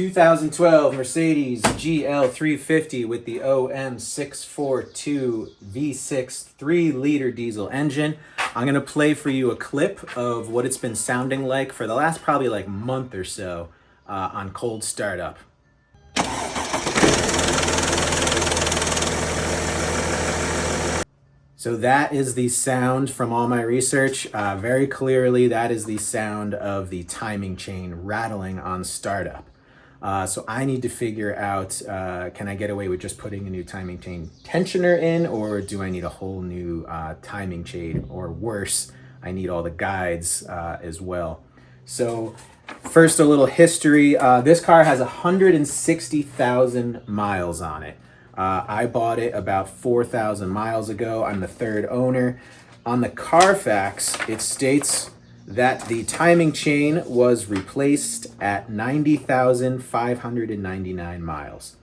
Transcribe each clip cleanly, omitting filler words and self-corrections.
2012 Mercedes GL350 with the OM642 V6 3-liter diesel engine. I'm going to play for you a clip of what it's been sounding like for the last probably like month or so on cold startup. So that is the sound from all my research. Very clearly, that is the sound of the timing chain rattling on startup. So I need to figure out, can I get away with just putting a new timing chain tensioner in, or do I need a whole new timing chain, or worse, I need all the guides as well. So first, a little history. This car has 160,000 miles on it. I bought it about 4,000 miles ago. I'm the third owner. On the Carfax, it states that the timing chain was replaced at 90,599 miles.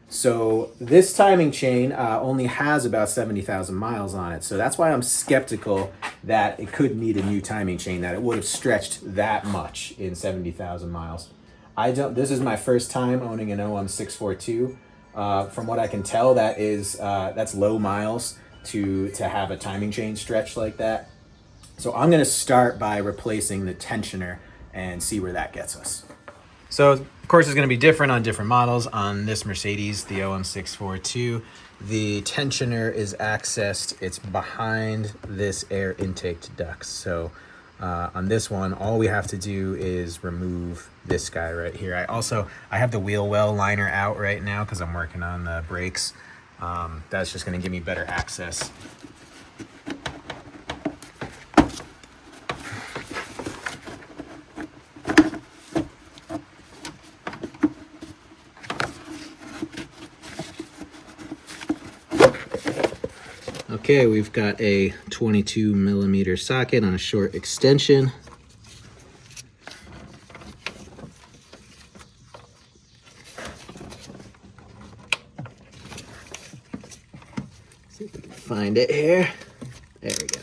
So this timing chain only has about 70,000 miles on it. So that's why I'm skeptical that it could need a new timing chain, that it would have stretched that much in 70,000 miles. This is my first time owning an OM642. From what I can tell, that's low miles to have a timing chain stretch like that. So I'm going to start by replacing the tensioner and see where that gets us. So of course it's going to be different on different models. On this Mercedes, the OM642, the tensioner is accessed, it's behind this air intake duct. So on this one, all we have to do is remove this guy right here. I have the wheel well liner out right now because I'm working on the brakes. That's just going to give me better access. Okay, we've got a 22 millimeter socket on a short extension. See if we can find it here. There we go.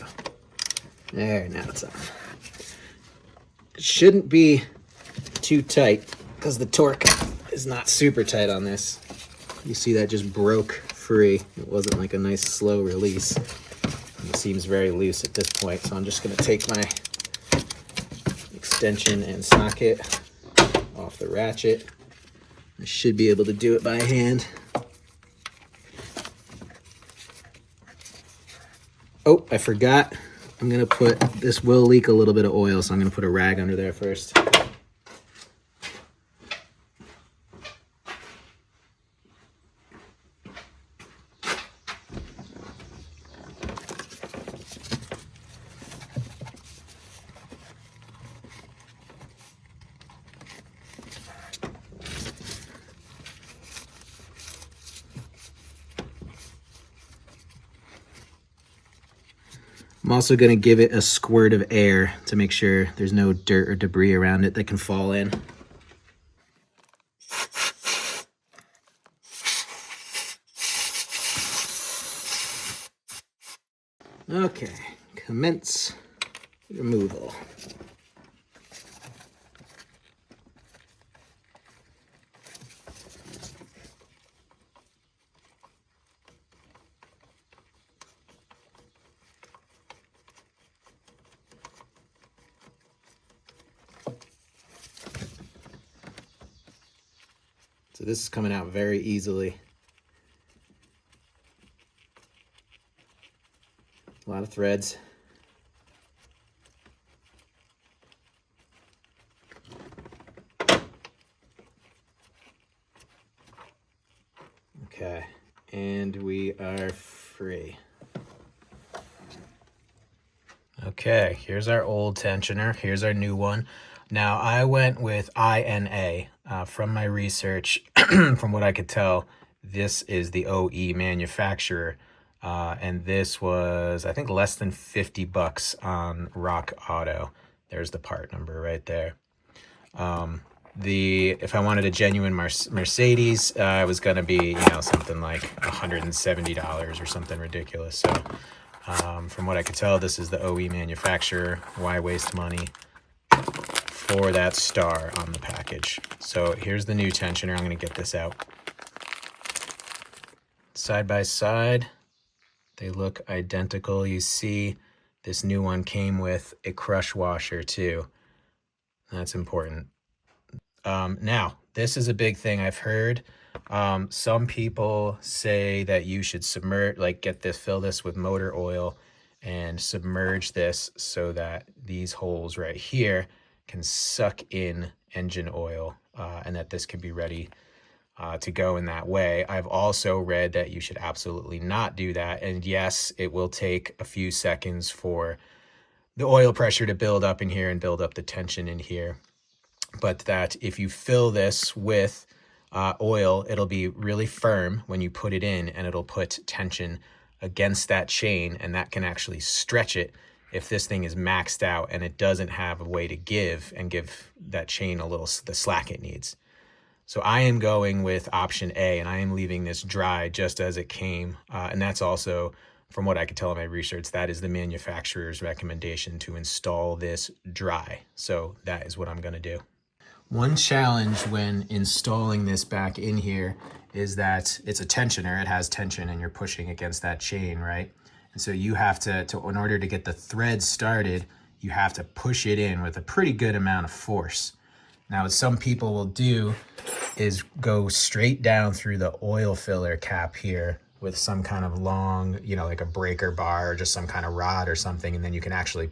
There, now it's on. It shouldn't be too tight because the torque is not super tight on this. You see that just broke free. It wasn't like a nice slow release. It seems very loose at this point, so I'm just going to take my extension and socket off the ratchet. I should be able to do it by hand. Oh, I forgot. I'm going to put, this will leak a little bit of oil, so I'm going to put a rag under there first. I'm also going to give it a squirt of air to make sure there's no dirt or debris around it that can fall in. Okay, commence removal. So this is coming out very easily. A lot of threads. Okay, and we are free. Okay, here's our old tensioner. Here's our new one. Now, I went with INA. From my research, from what I could tell, this is the OE manufacturer. And this was, I think, less than 50 bucks on Rock Auto. There's the part number right there. If I wanted a genuine Mercedes, it was going to be, something like $170 or something ridiculous. So from what I could tell, this is the OE manufacturer. Why waste money for that star on the package. So here's the new tensioner. I'm going to get this out. Side by side, they look identical. You see this new one came with a crush washer too. That's important. Now, this is a big thing I've heard. Some people say that you should submerge, like fill this with motor oil and submerge this so that these holes right here can suck in engine oil, and that this can be ready to go in that way. I've also read that you should absolutely not do that. And yes, it will take a few seconds for the oil pressure to build up in here and build up the tension in here. But that if you fill this with oil, it'll be really firm when you put it in, and it'll put tension against that chain, and that can actually stretch it if this thing is maxed out and it doesn't have a way to give that chain the slack it needs. So I am going with option A, and I am leaving this dry just as it came. And that's also, from what I could tell in my research, that is the manufacturer's recommendation, to install this dry. So that is what I'm going to do. One challenge when installing this back in here is that it's a tensioner. It has tension and you're pushing against that chain, right? And so you have to in order to get the thread started, you have to push it in with a pretty good amount of force. Now, what some people will do is go straight down through the oil filler cap here with some kind of long, like a breaker bar or just some kind of rod or something, and then you can actually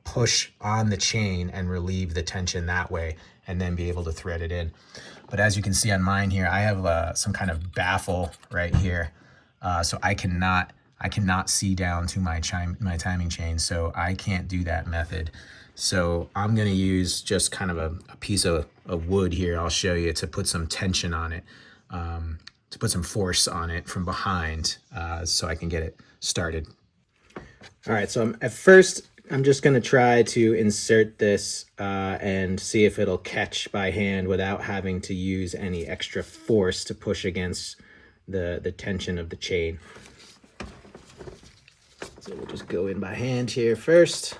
push on the chain and relieve the tension that way, and then be able to thread it in. But as you can see on mine here, I have some kind of baffle right here, so I cannot see down to my timing chain, so I can't do that method. So I'm going to use just kind of a piece of wood here. I'll show you, to put some tension on it, to put some force on it from behind, so I can get it started. All right, so at first I'm just going to try to insert this and see if it'll catch by hand without having to use any extra force to push against the tension of the chain. So we'll just go in by hand here first.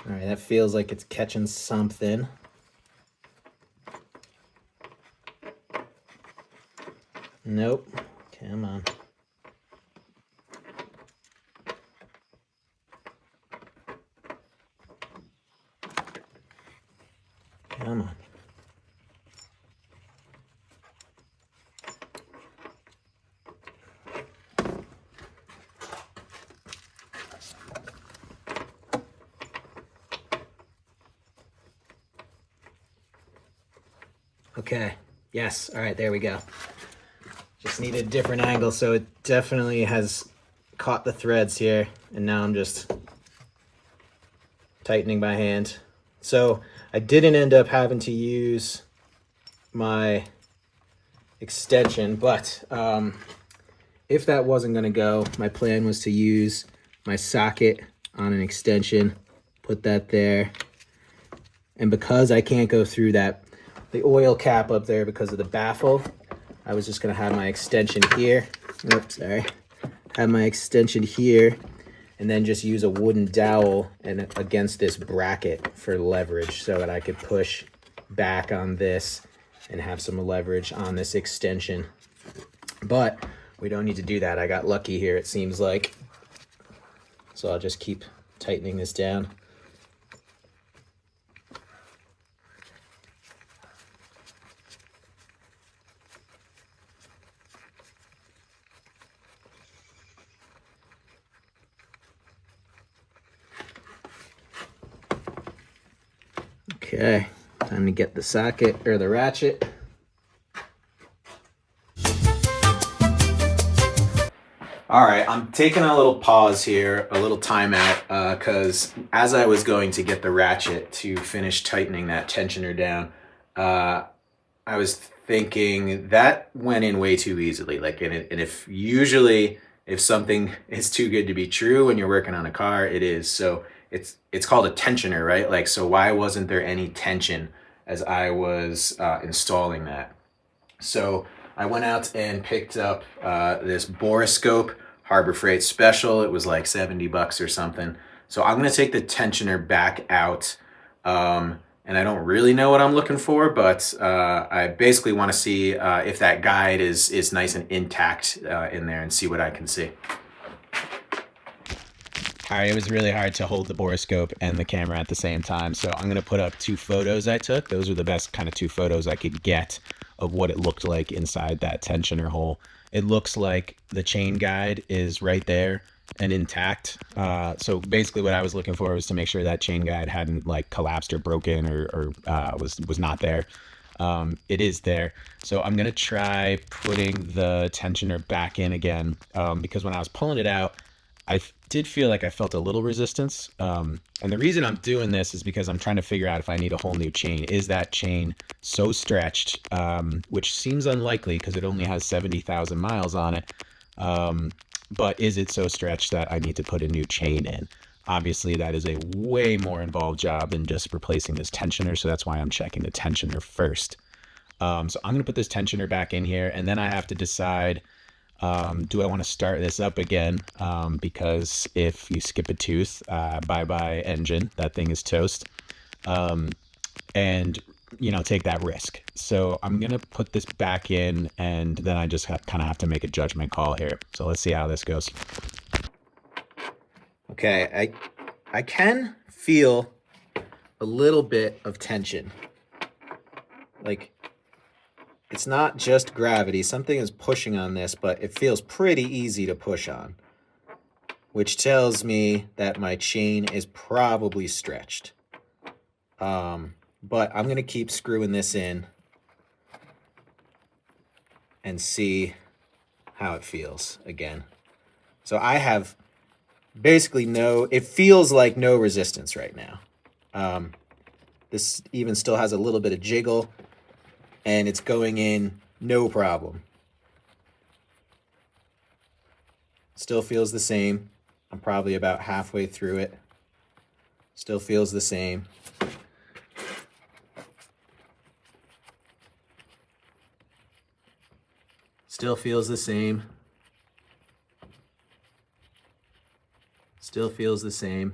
All right, that feels like it's catching something. Nope. Come on. Come on. Okay. Yes. All right, there we go. Just need a different angle, so it definitely has caught the threads here, and now I'm just tightening by hand. So I didn't end up having to use my extension, but if that wasn't going to go, my plan was to use my socket on an extension, put that there, and because I can't go through the oil cap up there because of the baffle, I was just going to have my extension here. Oops, sorry. Have my extension here, and then just use a wooden dowel and against this bracket for leverage, so that I could push back on this and have some leverage on this extension. But we don't need to do that. I got lucky here, it seems like. So I'll just keep tightening this down. Okay, time to get the socket or the ratchet. All right, I'm taking a little pause here, a little time out, because as I was going to get the ratchet to finish tightening that tensioner down, I was thinking that went in way too easily. And if something is too good to be true when you're working on a car, it is. So it's called a tensioner, right? So why wasn't there any tension as I was installing that? So I went out and picked up this Boroscope Harbor Freight special. It was like 70 bucks or something. So I'm gonna take the tensioner back out. And I don't really know what I'm looking for, but I basically want to see if that guide is nice and intact in there, and see what I can see. All right, it was really hard to hold the Boroscope and the camera at the same time, so I'm gonna put up 2 photos I took. Those were the best kind of 2 photos I could get of what it looked like inside that tensioner hole. It looks like the chain guide is right there and intact. So basically what I was looking for was to make sure that chain guide hadn't like collapsed or broken or was not there. It is there. So I'm gonna try putting the tensioner back in again, because when I was pulling it out, I did feel like I felt a little resistance. And the reason I'm doing this is because I'm trying to figure out if I need a whole new chain. Is that chain so stretched, which seems unlikely because it only has 70,000 miles on it. But is it so stretched that I need to put a new chain in? Obviously, that is a way more involved job than just replacing this tensioner. So that's why I'm checking the tensioner first. So I'm going to put this tensioner back in here, and then I have to decide, do I want to start this up again? Because if you skip a tooth, bye-bye engine, that thing is toast. And you know, take that risk. So I'm gonna put this back in, and then I just kind of have to make a judgment call here. So let's see how this goes. Okay, I can feel a little bit of tension. Like, it's not just gravity. Something is pushing on this, but it feels pretty easy to push on, which tells me that my chain is probably stretched. But I'm going to keep screwing this in and see how it feels again. So I have basically it feels like no resistance right now. This even still has a little bit of jiggle, and it's going in no problem. Still feels the same. I'm probably about halfway through it. Still feels the same. Still feels the same. Still feels the same.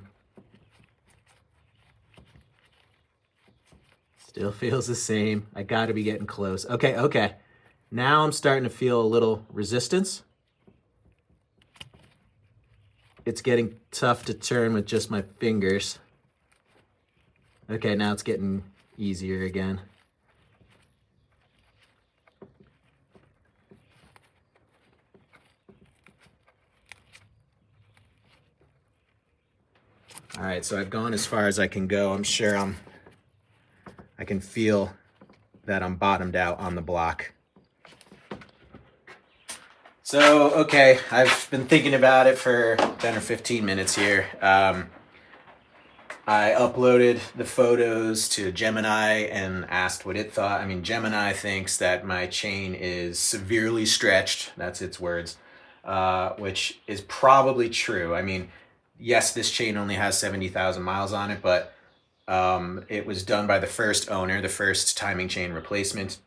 Still feels the same. I gotta be getting close. Okay. Now I'm starting to feel a little resistance. It's getting tough to turn with just my fingers. Okay, now it's getting easier again. All right, so I've gone as far as I can go. I'm sure I can feel that I'm bottomed out on the block. So, okay, I've been thinking about it for 10 or 15 minutes here. I uploaded the photos to Gemini and asked what it thought. I mean, Gemini thinks that my chain is severely stretched. That's its words, which is probably true. I mean, yes, this chain only has 70,000 miles on it, but it was done by the first owner, the first timing chain replacement.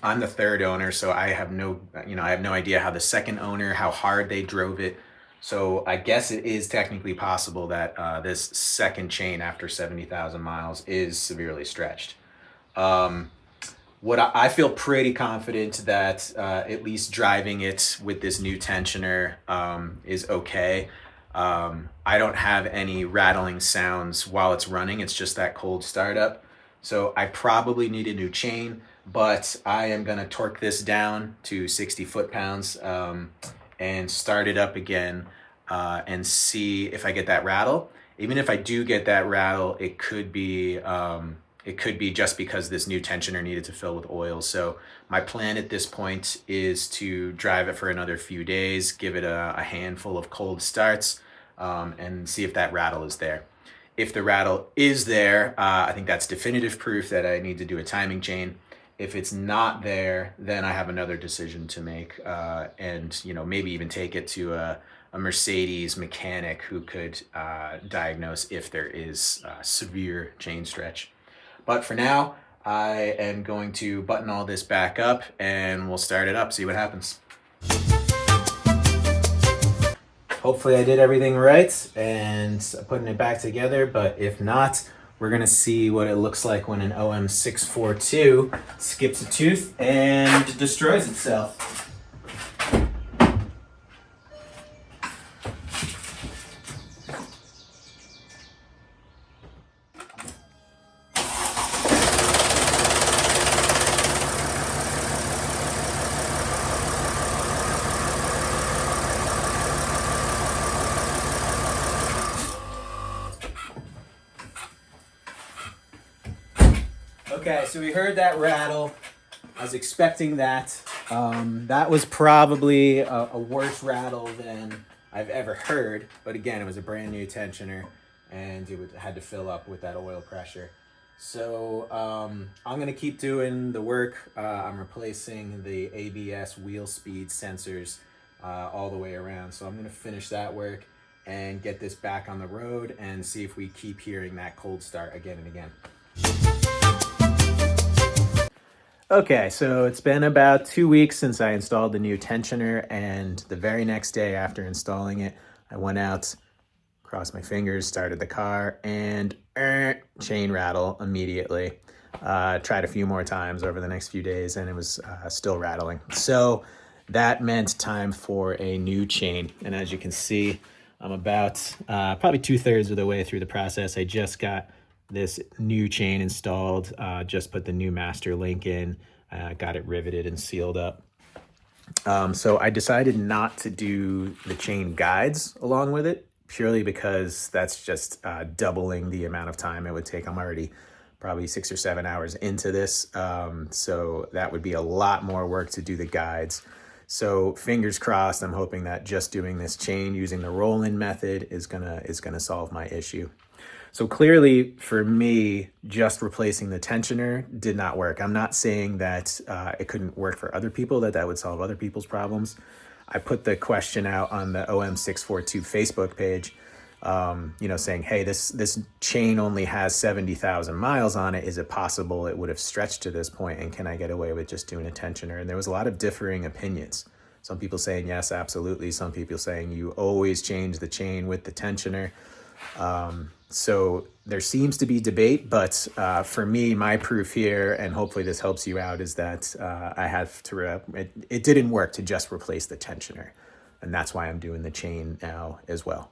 I'm the third owner, so I have no idea how the second owner, how hard they drove it. So I guess it is technically possible that this second chain after 70,000 miles is severely stretched. I feel pretty confident that at least driving it with this new tensioner is okay. I don't have any rattling sounds while it's running. It's just that cold startup. So I probably need a new chain, but I am going to torque this down to 60 foot-pounds and start it up again and see if I get that rattle. Even if I do get that rattle, it could be just because this new tensioner needed to fill with oil. So my plan at this point is to drive it for another few days, give it a handful of cold starts, and see if that rattle is there. If the rattle is there, I think that's definitive proof that I need to do a timing chain. If it's not there, then I have another decision to make, and maybe even take it to a Mercedes mechanic who could diagnose if there is severe chain stretch. But for now, I am going to button all this back up and we'll start it up, see what happens. hopefully I did everything right and putting it back together, but if not, we're gonna see what it looks like when an OM642 skips a tooth and destroys itself. Okay, so we heard that rattle. I was expecting that. That was probably a worse rattle than I've ever heard. But again, it was a brand new tensioner and it had to fill up with that oil pressure. So I'm going to keep doing the work. I'm replacing the ABS wheel speed sensors all the way around. So I'm going to finish that work and get this back on the road and see if we keep hearing that cold start again and again. Okay, so it's been about 2 weeks since I installed the new tensioner, and the very next day after installing it, I went out, crossed my fingers, started the car, and chain rattle immediately. Tried a few more times over the next few days, and it was still rattling. So that meant time for a new chain, and as you can see, I'm about probably 2/3 of the way through the process. I just got this new chain installed, just put the new master link in, got it riveted and sealed up. So I decided not to do the chain guides along with it, purely because that's just doubling the amount of time it would take. I'm already probably 6 or 7 hours into this, so that would be a lot more work to do the guides. So fingers crossed, I'm hoping that just doing this chain using the roll-in method is gonna solve my issue. So clearly for me, just replacing the tensioner did not work. I'm not saying that it couldn't work for other people, that would solve other people's problems. I put the question out on the OM642 Facebook page, saying, hey, this chain only has 70,000 miles on it. Is it possible it would have stretched to this point? And can I get away with just doing a tensioner? And there was a lot of differing opinions. Some people saying, yes, absolutely. Some people saying you always change the chain with the tensioner. So there seems to be debate, but for me, my proof here, and hopefully this helps you out, is that I have to, it didn't work to just replace the tensioner. And that's why I'm doing the chain now as well.